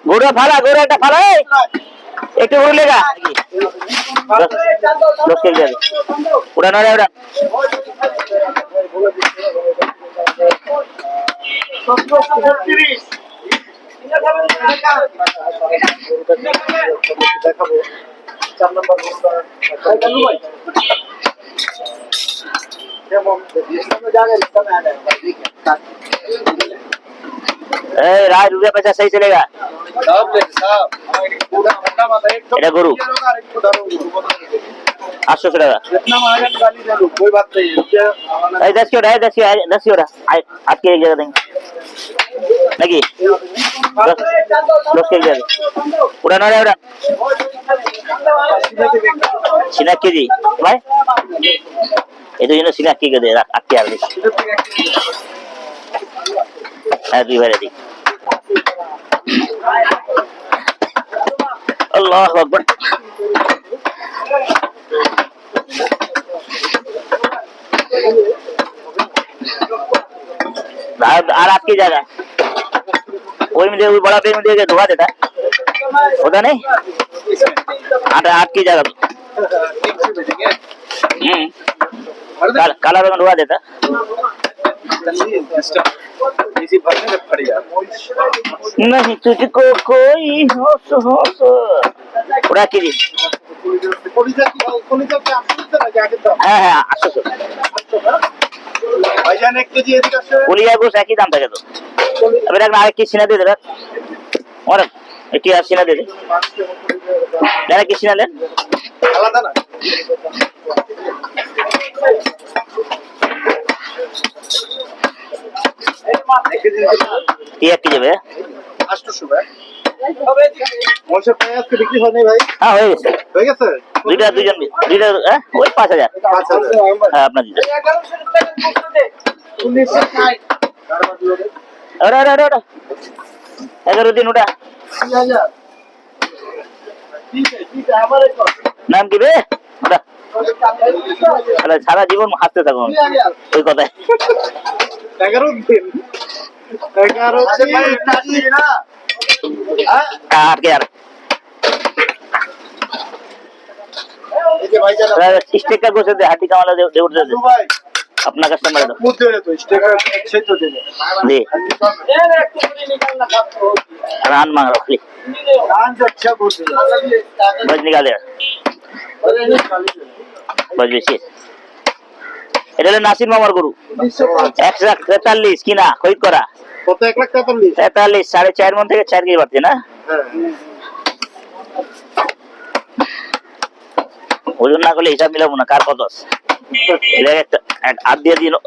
गोड़ा फाला गोड़ा একটা ফালা একটু গরু লেগা 10 কেজি যাবে ওটা না ওটা দেখাবো 4 নম্বর যেমন জায়গায় ইসলামে আনা राज रुपया पैसा सही चलेगा এটা গরু 800 টাকা कोई बात नहीं है 10 की है 10 की आज के एक जगह देंगे নাকি 10 কেজি ওটা না ওটা সিনাক কেজি ভাই এই দুই জন্য সিনাক কেজি দে আটকে আসবে হ্যাঁ দুই ভাই রেডি আল্লাহু আকবার আর आपकी जगह वही में वो बड़ा पेड़ में देके धोआ देता होता नहीं आटा आपकी जगह काला रंग धोआ देता नहीं तुझको कोई होश होश पूरा कीजिए हाँ हाँ 800 ভাইজান 1 কেজি এদিকে আসে পুলিয়া গোস একই দাম থাকে তো अबे रखना एक की सीना दे दे और एक की सीना दे दे लेना की सीना ले আলাদা না ये एक की जब है 800 ভাই মনসে প্রায় আজকে বিক্রি হয় নাই ভাই हाँ हो गए হয়ে গেছে দুইটা দুইজন দুইটা হ্যাঁ ওই 5000 5000 হ্যাঁ আপনার দিতে 1960 अरे अरे अरे 11 दिन उठा 3000 ঠিক আছে আমার এক নাম কি বে ওটা তাহলে সারা জীবন হাসতে থাকো ওই কথায় 11 দিন 11 দিন না কাট के यार এই যে ভাইজান स्टिकर को से हाथी का वाला दे उठ दे ভাই अपना कस्टमर है মুদ্দে তো স্টিকার সেই তো দেবে जी रान मांग रहा प्लीज রান अच्छा बोलते बज निकाले बज बेশি এটা হলো নাসির মামার গরু 143 কিনা খরিদ করা কত 143 43 4.5 মন থেকে 4 কেজি বাড়ছে না ওজন না করলে হিসাব মিলাবো না কার কত আছে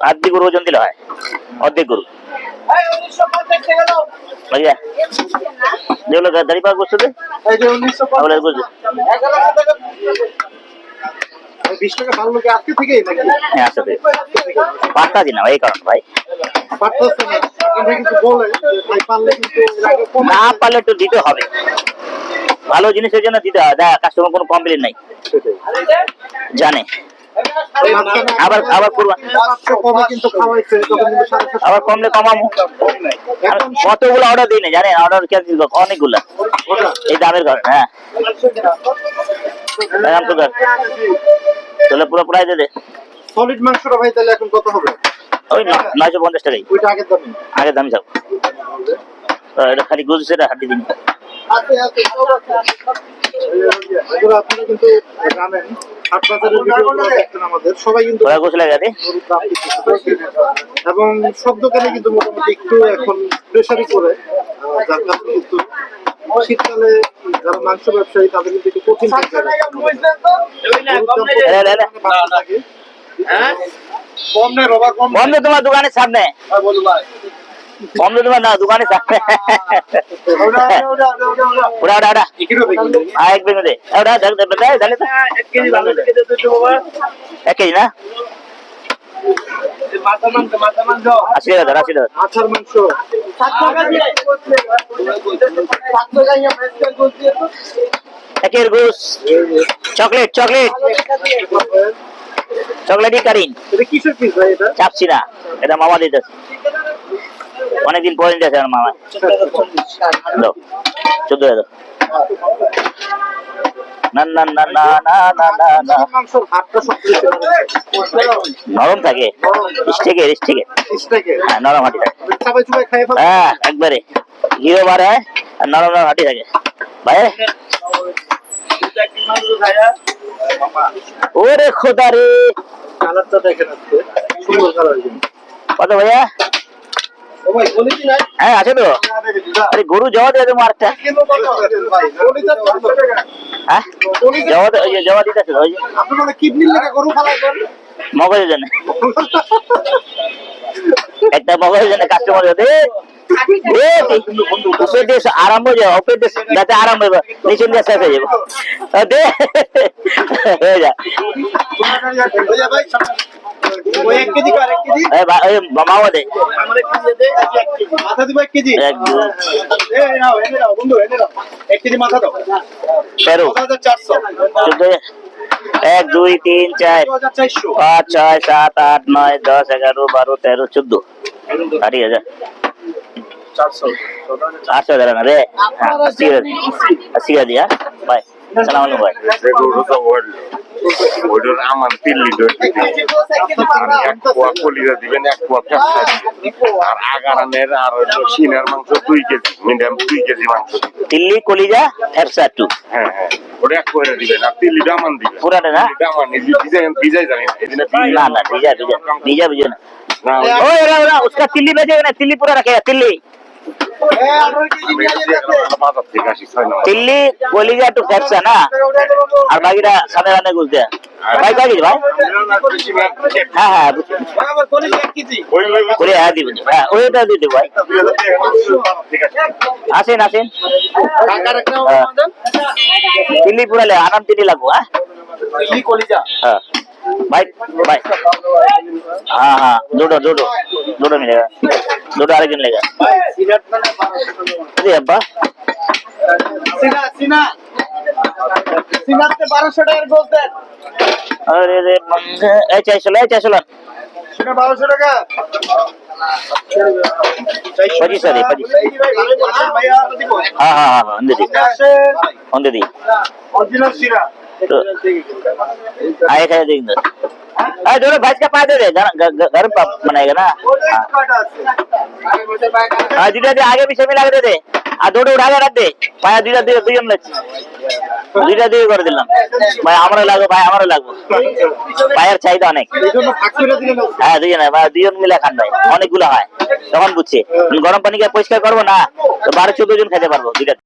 আধি গরু ওজন দিলে হয় অর্ধেক গরু ভাইয়া যেগুলো দাড়ি পাক করছে এই যে 1950 করছে 20 টাকা ভালো লোকে আজকে থেকেই নাকি হ্যাঁ আসলে পাঁচটা দিন না এই কারণ ভাই পারতেছে না আমরা কিন্তু বলে ভাই পারলে কিন্তু না পারলে একটু দিতে হবে ভালো জিনিসের জন্য দিতে হয় দেখ কাস্টমার কোনো কমপ্লেন নাই জানে আবার আবার কুরবান কমে কিন্তু খাওয়াইছে তখন কিন্তু 750 আবার কমলে কমামু কতগুলো অর্ডার দিই না জানেন অর্ডার কেন দিব অনেকগুলো এই দামের কারণে হ্যাঁ দাম তো কর তাহলে পুরো প্রাইস দে সলিড মাংসটা ভাই তাহলে এখন কত হবে ওই 950 টাকাই ওইটা আগের দামে যাও এটা খালি গুজছে হাড্ডি দিন আছে আছে সব আছে এগুলো আপনারা কিন্তু জানেন হাট বাজারের ভিডিওগুলো দেখেন আমাদের সবাই কিন্তু ওরা গোছ লাগাতে এবং সব দোকানে কিন্তু মোটামুটি একটু এখন প্রেসারি করে যার কারণে কিন্তু শীতকালে যারা মাংস ব্যবসায়ী তাদের কিন্তু একটু কঠিন কম নেই বাবা কম বন্ধ তোমার দোকানের সামনে বলো ভাই বন্ধ তোমার না দোকানের সামনে ওরা ওরা ওরা এক বেগে দে ওরা দেখ দে তাহলে 1 কেজি ভালো থেকে দে তো বাবা 1 কেজি না মাথা মান দাও 80 টাকা 80 টাকা মাথার মাংস 7 টাকা দিয়ে 7 টাকা ইয়া প্রেসকার করতে তো একের গোস চকলেট চকলেট চকলেটই কারিন এটা কিসের পিস ভাই এটা চাপছি না এটা মামা দিতেছে অনেকদিন পরে দিতেছে আমার মামা দাও 14 না না না না না না না না মাংসের হাড়টা সবচেয়ে নরম থাকে স্টেকের হ্যাঁ নরম হাঁটি থাকে সবাই চুবাই খাই ফেলে হ্যাঁ একবারে ঘিও বার হয় আর নরম নরম হাঁটি থাকে ভাই ওরে খোদা রে কালারটা দেখেন আজকে সুন্দর কালার কত ভাইয়া ও ভাই বলি কি নাই হ্যাঁ আছে তো আরে গরু জবা দিয়ে দেবো আরেকটা কিলো কত ভাই বলিটা 400 টাকা হ্যাঁ জবা দিতেছে ওই যে আপনি মানে কিডনির লেগে গরু ফালাই করেন মগজের জন্য একটা মগজের জন্য কাস্টমার দে উপরে দিয়ে আরাম হয়ে যাবে উপরে দিয়ে যাতে আরাম হয়ে যাবে নিচে দিয়ে শেষ হয়ে যাবে দে হয়ে যা ভাই ওই 1 কেজি কর 1 কেজি ওই মামা দে আমার 1 কেজি দে 1 কেজি মাথা দিবা 1 কেজি এক দুই এই নাও এনে নাও বন্ধু এনে নাও 1 কেজি মাথা দাও 14 এক দুই তিন চার 2400 পাঁচ ছয় সাত আট নয় 10 11 12 13 14 আড়ি হাজার 800 দাঁড়ান রে अस्सी का दिया बाय सलाम अलैकुम भाई ওইটার আমার 3 লিটার এক পোয়া কলিজা দিবেন এক পোয়া ক্যাপসা দিবেন আর আগারানের আর সিনার মাংস 2 কেজি মিডিয়াম 2 কেজি মাংস तिल्ली कोलिजा फरसा टू হ্যাঁ হ্যাঁ ওটা এক করে দিবেন আর 3 লিটার আমান দিবেন पूरा ना লিটার আমান নিজে ভিজাই জানি না এদিনে ना ना बीजा बीजा बीजा बीजा ना না ओ रा उसका तिल्ली भेजेगा ना तिल्ली पूरा रखेगा तिल्ली বাজার থেকে আসি 6 নম্বর तिल्ली कोलिजा टू फरसा ना और बाकीটা সামনে রান্না গুছ দেয়া ভাই কয় কেজি ভাই হ্যাঁ হ্যাঁ আমার কলিজা 1 কেজি ওই ওই করে হ্যাঁ দিবেন হ্যাঁ ওইটা দিয়ে দেব ভাই ঠিক আছে আসেন আসেন টাকা রাখনা হ্যাঁ। আমাদের तिल्ली पूरा ले आराम तिल्ली लगो हाँ দিল্লি কলিজা हाँ भाई भाई हाँ हाँ दोडो मिलेगा दोडो आगे मिलेगा ভাই সিগারেট মানে 1200 अरे अब्बा সিনা সিনাতে 1200 টাকার গোস দেন अरे रे मंगे ऐसा चलो সিনা 1200 টাকা पची सर पची ভাইয়া দিব हाँ हाँ हाँ अंदर दी অরিজিনাল সিনা तो आए थे देख दो अरे दोनों भैंस का पा दे घर बनाएगा ना ওটাই কাটা আছে हाँ दुटा दे आगे पीछे मिला के दे दोटो उठा के रख दे पाया दुटा दिए दुजन दुटा दिए कर दिलाम भाई हमारा লাগবে পায়ের চাহিদা অনেক এইজন্য ভাগ করে দিলেন হ্যাঁ দুজন মিলে খান ভাই অনেকগুলো হয় তখন বুঝছে গরম পানি কে পরিষ্কার করবো না তো 12-14 জন খেতে পারবো দুইটা